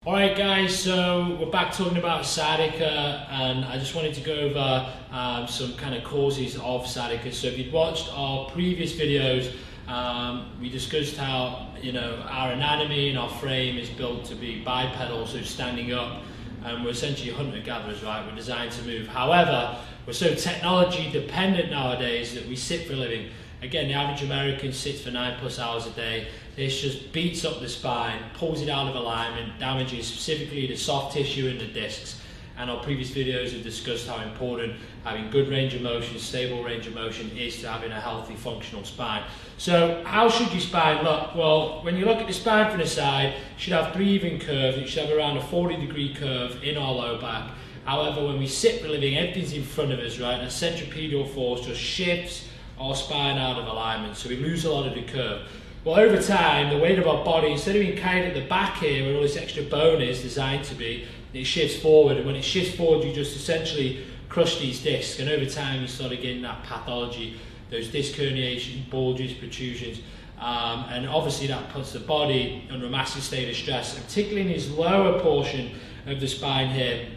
Alright guys, so we're back talking about sciatica, and I just wanted to go over some kind of causes of sciatica. So if you'd watched our previous videos, we discussed how our anatomy and our frame is built to be bipedal, so standing up, and we're essentially hunter-gatherers, right? We're designed to move. However, we're so technology dependent nowadays that we sit for a living. Again, the average American sits for 9+ hours a day. This just beats up the spine, pulls it out of alignment, damages specifically the soft tissue and the discs. And our previous videos have discussed how important having good range of motion, stable range of motion is to having a healthy, functional spine. So how should your spine look? Well, when you look at the spine from the side, it should have 3 even curves. It should have around a 40-degree curve in our low back. However, when we sit for a living, everything's in front of us, right? And centripetal force just shifts our spine out of alignment, so we lose a lot of the curve. Well, over time, the weight of our body, instead of being carried at the back here, where all this extra bone is designed to be, it shifts forward. And when it shifts forward, you just essentially crush these discs. And over time, you start getting that pathology, those disc herniations, bulges, protrusions. And obviously, that puts the body under a massive state of stress, and particularly in this lower portion of the spine here.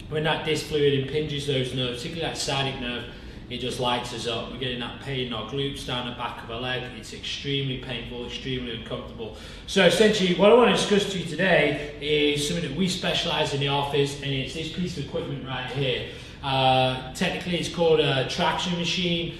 When that disc fluid impinges those nerves, particularly that sciatic nerve, it just lights us up. We're getting that pain in our glutes, down the back of our leg. It's extremely painful, extremely uncomfortable. So essentially, what I want to discuss to you today is something that we specialize in the office, and it's this piece of equipment right here. Technically, it's called a traction machine.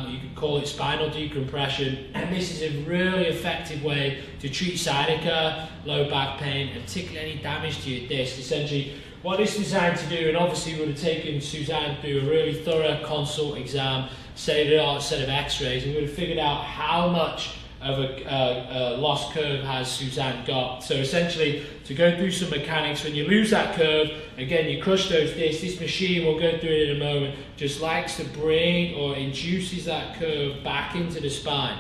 You could call it spinal decompression, and this is a really effective way to treat sciatica, low back pain, and particularly any damage to your disc. Essentially, what it's designed to do, and obviously we would have taken Suzanne through a really thorough consult exam, state-of-the-art set of x-rays, and we would have figured out how much of a lost curve has Suzanne got. So essentially, to go through some mechanics, when you lose that curve, again, you crush those discs. This machine, we'll go through it in a moment, just likes to bring or induces that curve back into the spine.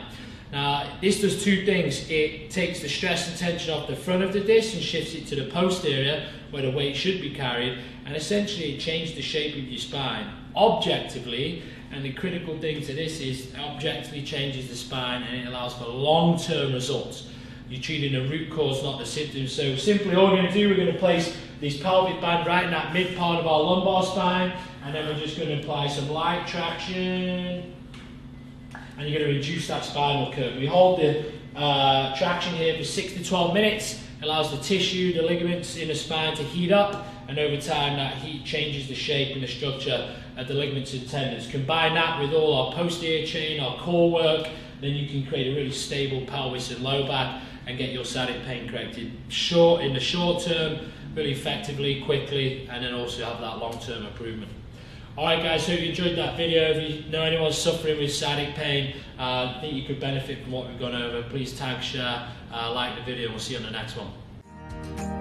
Now, this does 2 things. It takes the stress and tension off the front of the disc and shifts it to the posterior, where the weight should be carried, and essentially it changes the shape of your spine. Objectively, and the critical thing to this is, objectively changes the spine, and it allows for long-term results. You're treating the root cause, not the symptoms. So simply, all we're going to do, we're going to place this pelvic band right in that mid part of our lumbar spine, and then we're just going to apply some light traction, and you're going to reduce that spinal curve. We hold the traction here for 6 to 12 minutes. It allows the tissue, the ligaments in the spine to heat up, and over time that heat changes the shape and the structure of the ligaments and tendons. Combine that with all our posterior chain, our core work, then you can create a really stable pelvis and low back and get your sciatic pain corrected in the short term, really effectively, quickly, and then also have that long-term improvement. Alright guys, hope you enjoyed that video. If you know anyone suffering with sciatic pain, think you could benefit from what we've gone over, please tag, share, like the video, and we'll see you on the next one.